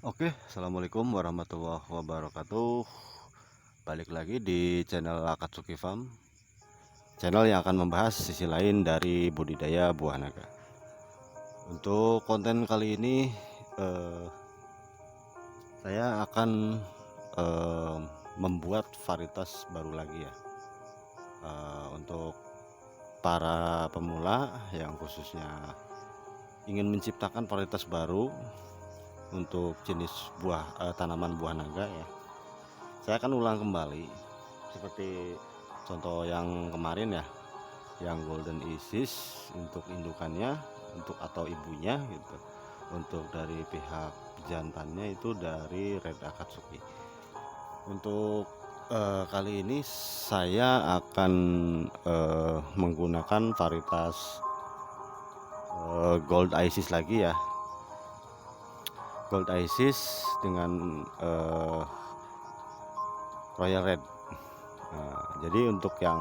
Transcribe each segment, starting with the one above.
Oke, assalamualaikum warahmatullahi wabarakatuh. Balik lagi di channel Akatsuki Farm, channel yang akan membahas sisi lain dari budidaya buah naga. Untuk konten kali ini, eh, saya akan eh, membuat varietas baru lagi ya. Untuk para pemula yang khususnya ingin menciptakan varietas baru untuk jenis tanaman buah naga ya. Saya akan ulang kembali seperti contoh yang kemarin ya, yang Golden Isis untuk indukannya, untuk atau ibunya gitu. Untuk dari pihak jantannya itu dari Red Akatsuki. Untuk kali ini saya akan menggunakan varietas Gold Isis lagi ya. Gold Isis dengan Royal Red. Nah, jadi untuk yang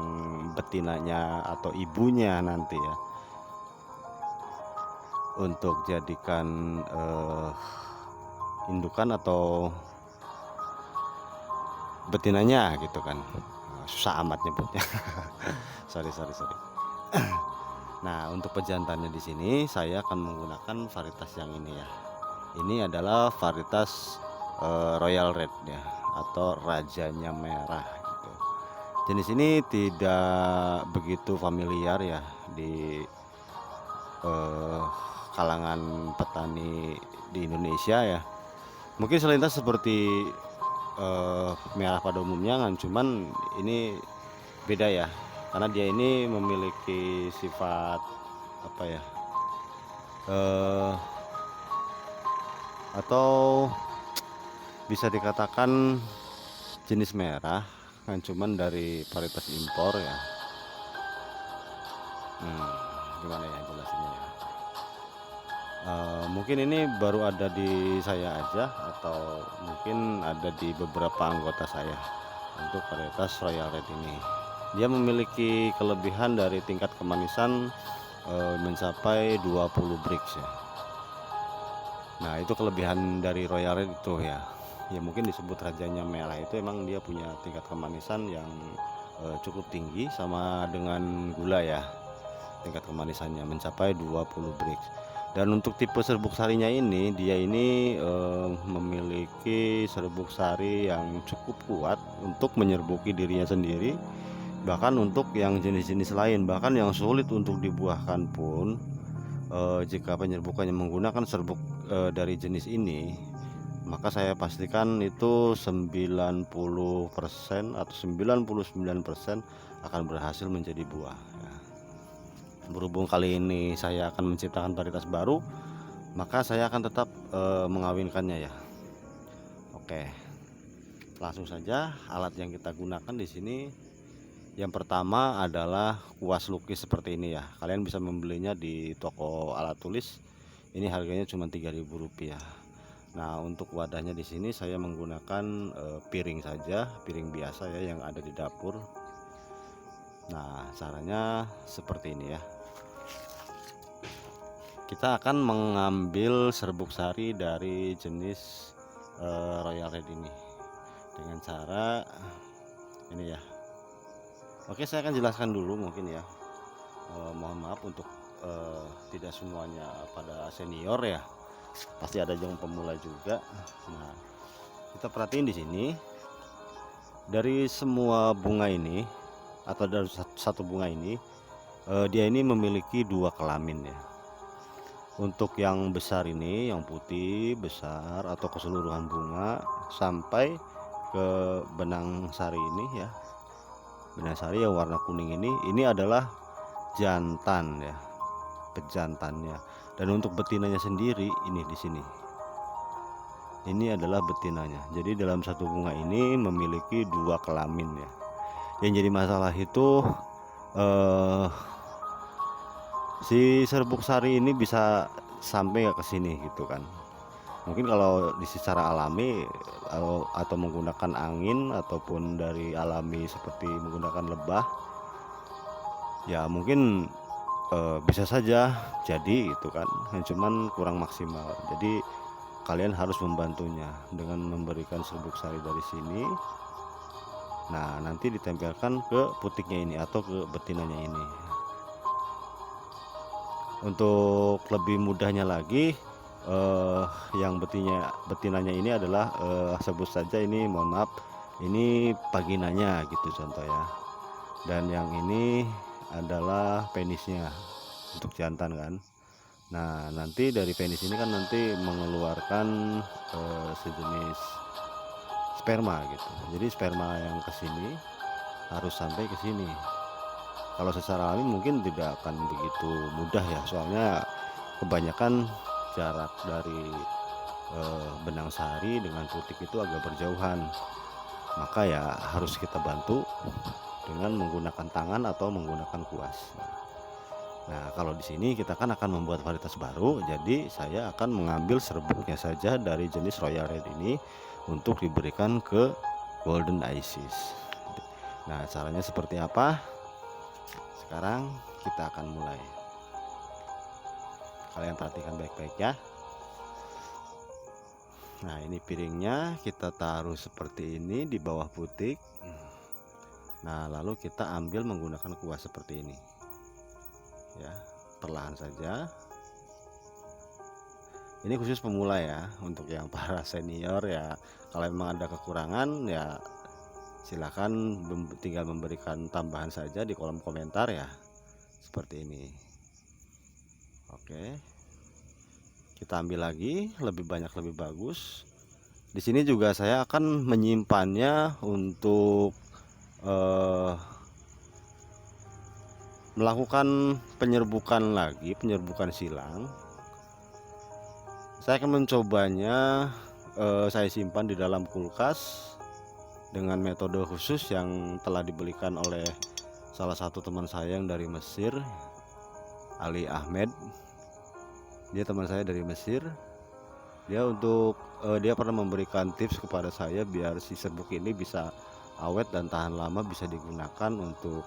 betinanya atau ibunya nanti ya, untuk jadikan indukan atau betinanya gitu kan. Susah amat nyebutnya. sorry. Nah, untuk pejantannya di sini saya akan menggunakan varietas yang ini ya. Ini adalah varietas Royal Red ya, atau rajanya merah gitu. Jenis ini tidak begitu familiar ya di kalangan petani di Indonesia ya. Mungkin selintas seperti merah pada umumnya kan, cuman ini beda ya, karena dia ini memiliki sifat apa ya, atau bisa dikatakan jenis merah kan, cuman dari varietas impor ya. Gimana ya jelasinnya ya, mungkin ini baru ada di saya aja, atau mungkin ada di beberapa anggota saya. Untuk varietas Royal Red ini, dia memiliki kelebihan dari tingkat kemanisan mencapai 20 Brix ya. Nah, itu kelebihan dari Royal Red itu ya. Ya mungkin disebut rajanya merah itu, emang dia punya tingkat kemanisan yang cukup tinggi, sama dengan gula ya. Tingkat kemanisannya mencapai 20 Brix. Dan untuk tipe serbuk sarinya ini, dia ini memiliki serbuk sari yang cukup kuat untuk menyerbuki dirinya sendiri. Bahkan untuk yang jenis-jenis lain, bahkan yang sulit untuk dibuahkan pun, jika penyerbukannya menggunakan serbuk dari jenis ini, maka saya pastikan itu 90% atau 99% akan berhasil menjadi buah ya. Berhubung kali ini saya akan menciptakan varietas baru, maka saya akan tetap mengawinkannya ya. Oke, langsung saja. Alat yang kita gunakan di sini, yang pertama adalah kuas lukis seperti ini ya. Kalian bisa membelinya di toko alat tulis. Ini harganya cuma Rp3.000. Nah, untuk wadahnya di sini saya menggunakan piring saja, piring biasa ya yang ada di dapur. Nah, caranya seperti ini ya. Kita akan mengambil serbuk sari dari jenis Royal Red ini dengan cara ini ya. Oke, saya akan jelaskan dulu mungkin ya. Mohon maaf untuk tidak semuanya pada senior ya. Pasti ada yang pemula juga. Nah, kita perhatiin di sini, dari semua bunga ini atau dari satu bunga ini, dia ini memiliki dua kelamin ya. Untuk yang besar ini, yang putih besar atau keseluruhan bunga sampai ke benang sari ini ya, benang sari yang warna kuning ini adalah jantan ya, pejantannya. Dan untuk betinanya sendiri ini di sini, ini adalah betinanya. Jadi dalam satu bunga ini memiliki dua kelamin ya. Yang jadi masalah itu si serbuk sari ini bisa sampai nggak ke sini gitu kan. Mungkin kalau di secara alami atau menggunakan angin ataupun dari alami seperti menggunakan lebah ya, mungkin bisa saja jadi itu kan, cuman kurang maksimal. Jadi kalian harus membantunya dengan memberikan serbuk sari dari sini. Nah, nanti ditempelkan ke putiknya ini atau ke betinanya ini. Untuk lebih mudahnya lagi, yang betinanya ini adalah sebut saja ini, mohon maaf, ini paginanya gitu contoh ya. Dan yang ini adalah penisnya untuk jantan kan. Nah, nanti dari penis ini kan nanti mengeluarkan sejenis sperma gitu. Jadi sperma yang ke sini harus sampai ke sini. Kalau secara alami mungkin tidak akan begitu mudah ya, soalnya kebanyakan jarak dari benang sari dengan putik itu agak berjauhan. Maka ya harus kita bantu dengan menggunakan tangan atau menggunakan kuas. Nah, kalau di sini kita kan akan membuat varietas baru, jadi saya akan mengambil serbuknya saja dari jenis Royal Red ini untuk diberikan ke Golden Isis. Nah, caranya seperti apa? Sekarang kita akan mulai. Kalian perhatikan baik-baik ya. Nah, ini piringnya kita taruh seperti ini di bawah putik. Nah, lalu kita ambil menggunakan kuas seperti ini. Ya, perlahan saja. Ini khusus pemula ya. Untuk yang para senior ya, kalau memang ada kekurangan ya silakan tinggal memberikan tambahan saja di kolom komentar ya. Seperti ini. Oke. Kita ambil lagi, lebih banyak lebih bagus. Di sini juga saya akan menyimpannya untuk melakukan penyerbukan lagi, penyerbukan silang. Saya akan mencobanya, saya simpan di dalam kulkas dengan metode khusus yang telah dibelikan oleh salah satu teman saya yang dari Mesir, Ali Ahmed. Dia teman saya dari Mesir. Dia pernah memberikan tips kepada saya biar si serbuk ini bisa awet dan tahan lama, bisa digunakan untuk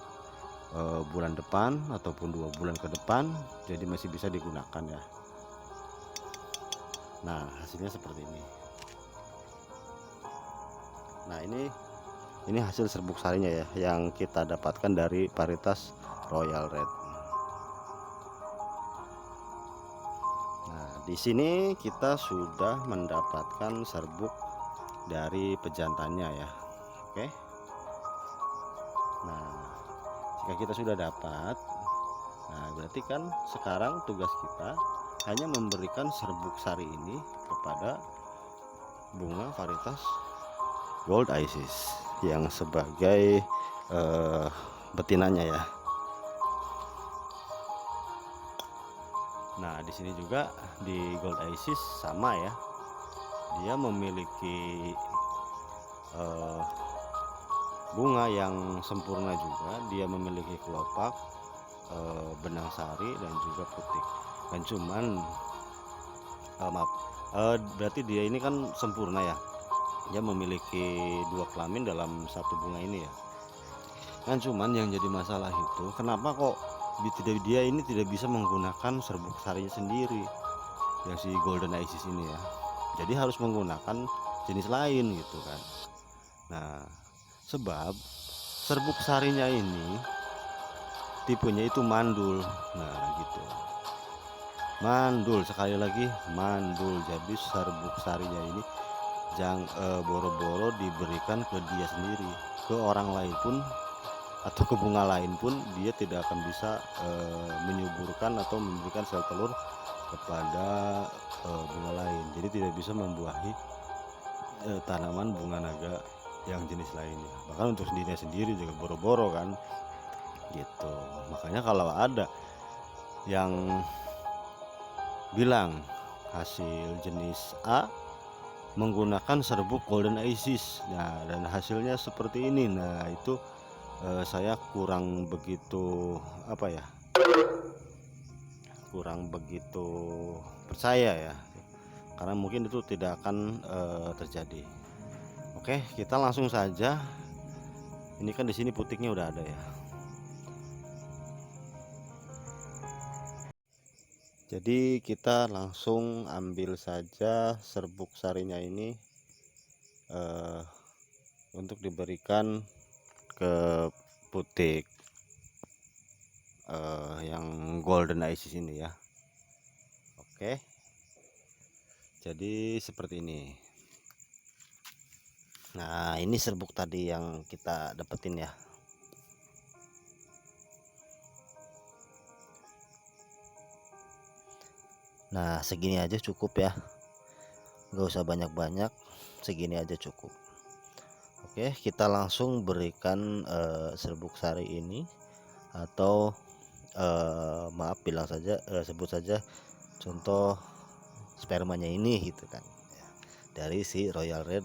bulan depan ataupun 2 bulan ke depan, jadi masih bisa digunakan ya. Nah, hasilnya seperti ini. Nah, ini hasil serbuk sarinya ya, yang kita dapatkan dari varietas Royal Red. Nah, di sini kita sudah mendapatkan serbuk dari pejantannya ya. Oke. Nah, jika kita sudah dapat, nah berarti kan sekarang tugas kita hanya memberikan serbuk sari ini kepada bunga varietas Gold Isis yang sebagai betinanya ya. Nah, di sini juga di Gold Isis sama ya. Dia memiliki bunga yang sempurna juga. Dia memiliki kelopak, benang sari dan juga putik. Dan cuman berarti dia ini kan sempurna ya. Dia memiliki 2 kelamin dalam satu bunga ini ya. Kan cuman yang jadi masalah itu kenapa kok dia ini tidak bisa menggunakan serbuk sarinya sendiri yang si Golden Isis ini ya. Jadi harus menggunakan jenis lain gitu kan. Nah, sebab serbuk sarinya ini tipenya itu mandul. Nah, gitu. Mandul, sekali lagi mandul. Jadi serbuk sarinya ini jangan boro-boro diberikan ke dia sendiri, ke orang lain pun atau ke bunga lain pun dia tidak akan bisa menyuburkan atau memberikan sel telur kepada bunga lain. Jadi tidak bisa membuahi tanaman bunga naga yang jenis lainnya. Bahkan untuk dirinya sendiri juga boro-boro kan gitu. Makanya kalau ada yang bilang hasil jenis A menggunakan serbuk Golden Isis, nah dan hasilnya seperti ini, nah itu saya kurang begitu kurang begitu percaya ya, karena mungkin itu tidak akan terjadi. Oke, kita langsung saja. Ini kan di sini putiknya udah ada ya. Jadi kita langsung ambil saja serbuk sarinya ini untuk diberikan ke butik yang golden isis ini ya. Oke, jadi seperti ini. Nah, ini serbuk tadi yang kita dapetin ya. Nah, segini aja cukup ya, nggak usah banyak-banyak, segini aja cukup. Oke, kita langsung berikan serbuk sari ini, atau maaf bilang saja, sebut saja contoh spermanya ini gitu kan, dari si Royal Red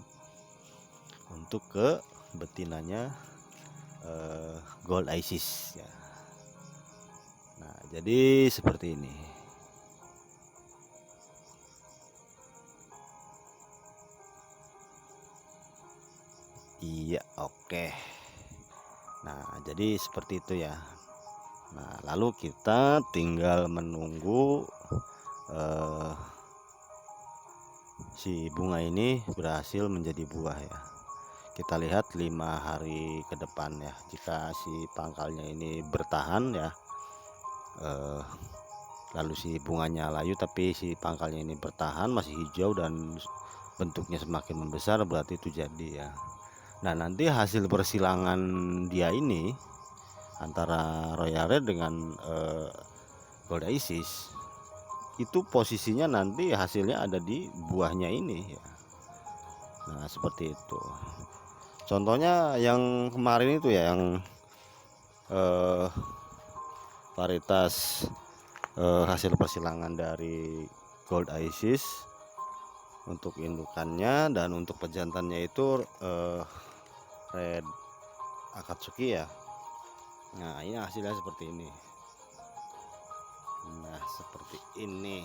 untuk ke betinanya Gold Isis ya. Nah, jadi seperti ini. Iya, oke. Nah, jadi seperti itu ya. Nah, lalu kita tinggal menunggu si bunga ini berhasil menjadi buah ya. Kita lihat 5 hari ke depan ya. Jika si pangkalnya ini bertahan ya, lalu si bunganya layu tapi si pangkalnya ini bertahan, masih hijau dan bentuknya semakin membesar, berarti itu jadi ya. Nah, nanti hasil persilangan dia ini antara Royal Red dengan Gold Isis itu posisinya nanti hasilnya ada di buahnya ini ya. Nah, seperti itu. Contohnya yang kemarin itu ya, yang varietas hasil persilangan dari Gold Isis untuk indukannya, dan untuk pejantannya itu Red Akatsuki ya. Nah, ini hasilnya seperti ini. Nah, seperti ini.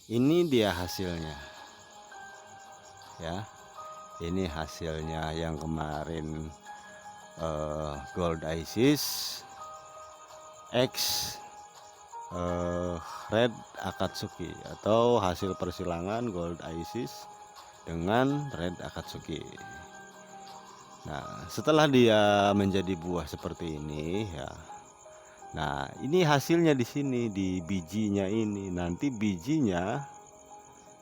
Ini dia hasilnya ya. Ini hasilnya yang kemarin Gold Isis X Red Akatsuki, atau hasil persilangan Gold Isis dengan Red Akatsuki. Nah, setelah dia menjadi buah seperti ini ya. Nah, ini hasilnya di sini, di bijinya ini. Nanti bijinya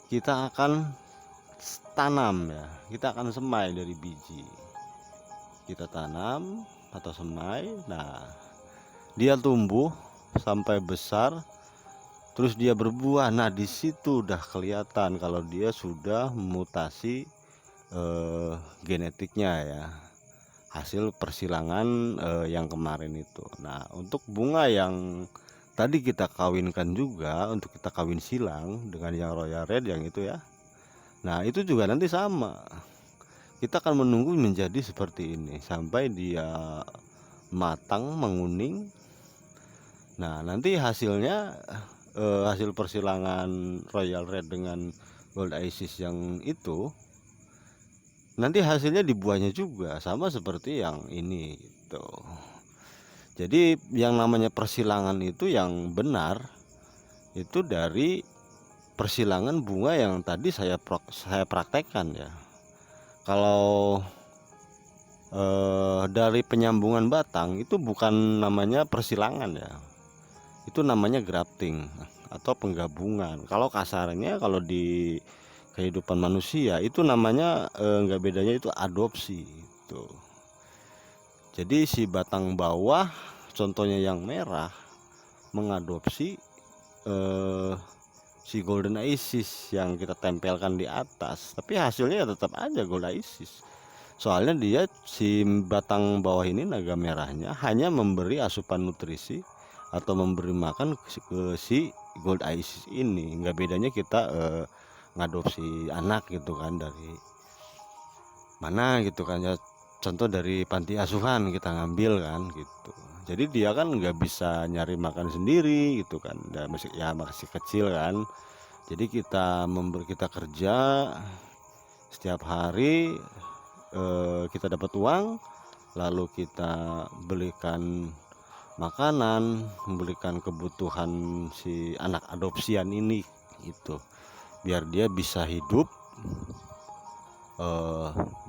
kita akan tanam ya. Kita akan semai dari biji. Kita tanam atau semai. Nah, dia tumbuh sampai besar, terus dia berbuah. Nah, di situ udah kelihatan kalau dia sudah mutasi genetiknya ya, hasil persilangan yang kemarin itu. Nah, untuk bunga yang tadi kita kawinkan juga, untuk kita kawin silang dengan yang Royal Red yang itu ya. Nah, itu juga nanti sama, kita akan menunggu menjadi seperti ini sampai dia matang, menguning. Nah, nanti hasilnya hasil persilangan Royal Red dengan Gold Isis yang itu, nanti hasilnya di buahnya juga sama seperti yang ini gitu. Jadi yang namanya persilangan itu yang benar itu dari persilangan bunga yang tadi saya praktekkan ya. Kalau dari penyambungan batang itu bukan namanya persilangan ya, itu namanya grafting atau penggabungan. Kalau kasarnya, kalau di kehidupan manusia itu namanya nggak bedanya, itu adopsi itu. Jadi si batang bawah contohnya yang merah mengadopsi si Golden Isis yang kita tempelkan di atas, tapi hasilnya tetap aja Gold Isis. Soalnya dia, si batang bawah ini, naga merahnya hanya memberi asupan nutrisi atau memberi makan ke si Gold Isis ini. Nggak bedanya kita ngadopsi anak gitu kan, dari mana gitu kan ya, contoh dari panti asuhan kita ngambil kan gitu. Jadi dia kan nggak bisa nyari makan sendiri gitu kan, masih kecil kan. Jadi kita kerja setiap hari, kita dapat uang, lalu kita belikan makanan, memberikan kebutuhan si anak adopsian ini itu, biar dia bisa hidup,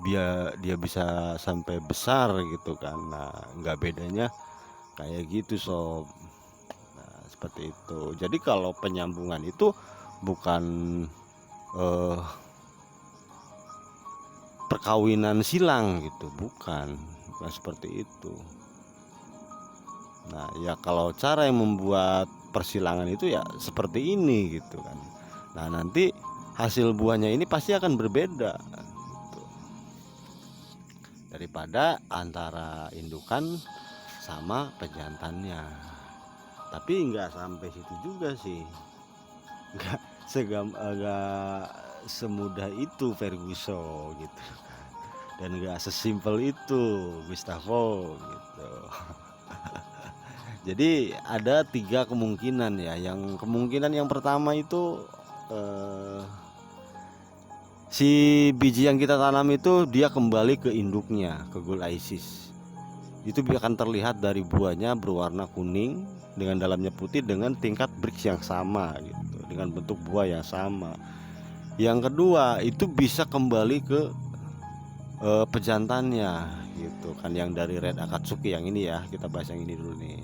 biar dia bisa sampai besar gitu kan. Nah, nggak bedanya kayak gitu sob. Nah, seperti itu. Jadi kalau penyambungan itu bukan eh, perkawinan silang gitu, bukan seperti itu. Nah, ya kalau cara yang membuat persilangan itu ya seperti ini gitu kan. Nah, nanti hasil buahnya ini pasti akan berbeda gitu, daripada antara indukan sama pejantannya. Tapi nggak sampai situ juga sih, nggak nggak semudah itu Ferguson gitu, dan nggak sesimpel itu Gustavo gitu. Jadi ada 3 kemungkinan ya. Yang kemungkinan yang pertama itu si biji yang kita tanam itu dia kembali ke induknya, ke Gold Isis. Itu akan terlihat dari buahnya berwarna kuning dengan dalamnya putih dengan tingkat brix yang sama gitu, dengan bentuk buah yang sama. Yang kedua itu bisa kembali ke pejantannya gitu kan, yang dari Red Akatsuki yang ini ya, kita bahas yang ini dulu nih.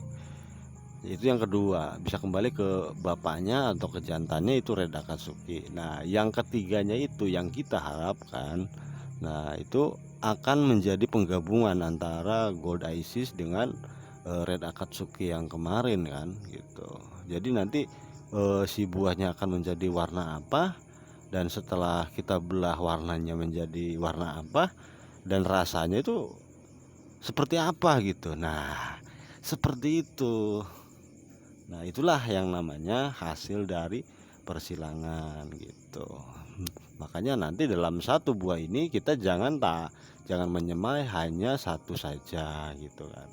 Itu yang kedua, bisa kembali ke bapaknya atau ke jantannya, itu Red Akatsuki. Nah, yang ketiganya itu yang kita harapkan, nah itu akan menjadi penggabungan antara Gold Isis dengan Red Akatsuki yang kemarin kan gitu. Jadi nanti si buahnya akan menjadi warna apa, dan setelah kita belah warnanya menjadi warna apa, dan rasanya itu seperti apa gitu. Nah, seperti itu. Nah, itulah yang namanya hasil dari persilangan gitu. Makanya nanti dalam satu buah ini kita jangan menyemai hanya satu saja gitu kan.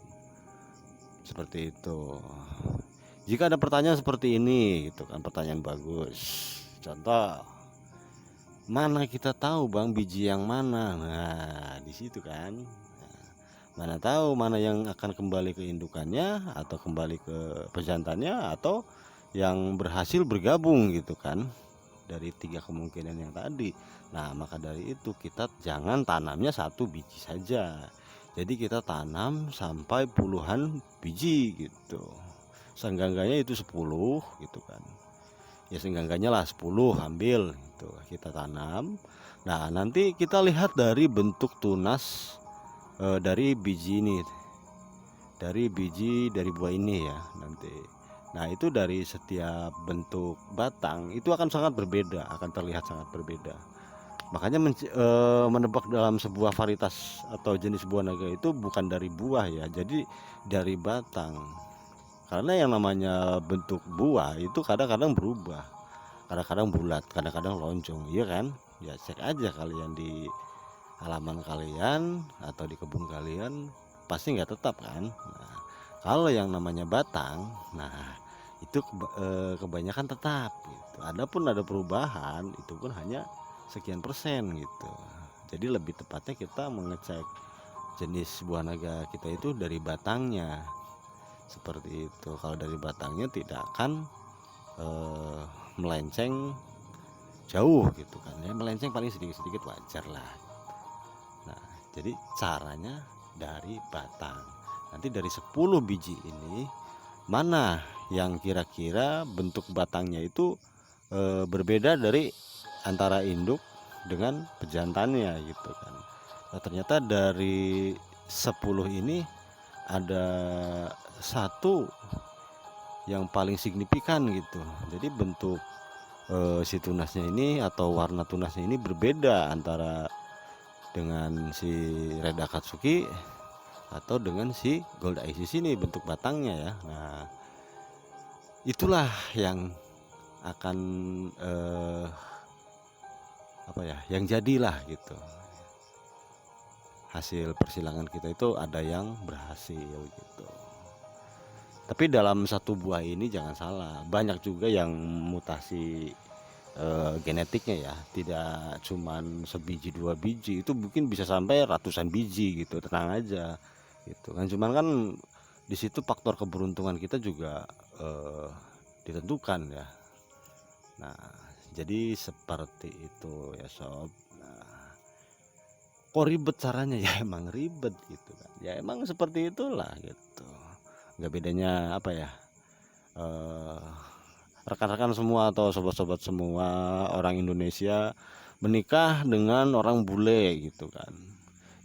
Seperti itu. Jika ada pertanyaan seperti ini gitu kan, pertanyaan bagus. Contoh, mana kita tahu Bang biji yang mana? Nah, di situ kan. Mana tahu mana yang akan kembali ke indukannya, atau kembali ke pejantannya, atau yang berhasil bergabung gitu kan, dari 3 kemungkinan yang tadi. Nah, maka dari itu kita jangan tanamnya satu biji saja. Jadi kita tanam sampai puluhan biji gitu. Seenggak-enggaknya itu 10 gitu kan. Ya seenggak-enggaknya lah 10 ambil gitu. Kita tanam. Nah, nanti kita lihat dari bentuk tunas dari biji ini, dari buah ini ya nanti. Nah, itu dari setiap bentuk batang itu akan sangat berbeda, akan terlihat sangat berbeda. Makanya menebak dalam sebuah varietas atau jenis buah naga itu bukan dari buah ya, jadi dari batang. Karena yang namanya bentuk buah itu kadang-kadang berubah, kadang-kadang bulat, kadang-kadang lonjong, iya kan? Ya cek aja kalian di halaman kalian atau di kebun kalian, pasti nggak tetap kan. Nah, kalau yang namanya batang, nah itu kebanyakan tetap gitu. Adapun ada perubahan, itu pun hanya sekian persen gitu. Jadi lebih tepatnya kita mengecek jenis buah naga kita itu dari batangnya, seperti itu. Kalau dari batangnya tidak akan melenceng jauh gitu kan ya, melenceng paling sedikit-sedikit wajar lah. Nah, jadi caranya dari batang. Nanti dari 10 biji ini, mana yang kira-kira bentuk batangnya itu berbeda dari antara induk dengan pejantannya gitu kan. Nah, ternyata dari 10 ini ada satu yang paling signifikan gitu. Jadi bentuk si tunasnya ini atau warna tunasnya ini berbeda antara dengan si Red Akatsuki atau dengan si Gold Isis ini bentuk batangnya ya. Nah, itulah yang akan apa ya, yang jadilah gitu. Hasil persilangan kita itu ada yang berhasil gitu. Tapi dalam satu buah ini jangan salah, banyak juga yang mutasi genetiknya ya, tidak cuman sebiji 2 biji, itu mungkin bisa sampai ratusan biji gitu. Tenang aja, gitu kan. Cuman kan di situ faktor keberuntungan kita juga ditentukan ya. Nah, jadi seperti itu ya sob. Nah, kok ribet caranya? Ya emang ribet gitu kan. Ya emang seperti itulah gitu. Nggak bedanya apa ya? eh, Rekan-rekan semua atau sobat-sobat semua orang Indonesia menikah dengan orang bule gitu kan.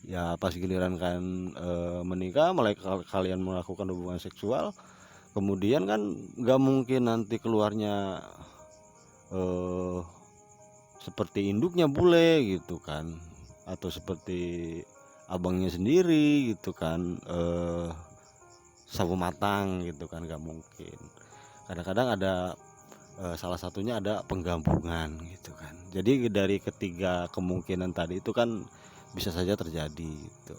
Ya pas giliran kan menikah, mulai kalian melakukan hubungan seksual, kemudian kan nggak mungkin nanti keluarnya eh, seperti induknya bule gitu kan, atau seperti abangnya sendiri gitu kan, sabu matang gitu kan, nggak mungkin. Kadang-kadang ada salah satunya ada penggabungan gitu kan. Jadi dari ketiga kemungkinan tadi itu kan bisa saja terjadi gitu.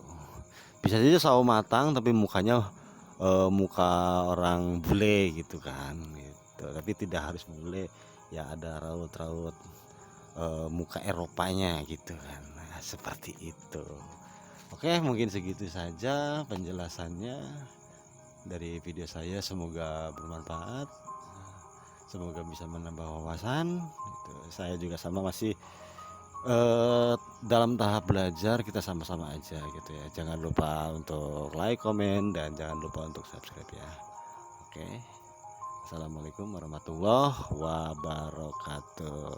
Bisa saja sawo matang tapi mukanya muka orang bule gitu kan gitu. Tapi tidak harus bule, ya ada raut-raut muka Eropanya gitu kan. Nah, seperti itu. Oke, mungkin segitu saja penjelasannya dari video saya, semoga bermanfaat. Semoga bisa menambah wawasan gitu. Saya juga sama masih dalam tahap belajar, kita sama-sama aja gitu ya. Jangan lupa untuk like, komen, dan jangan lupa untuk subscribe ya. Oke. Assalamualaikum warahmatullahi wabarakatuh.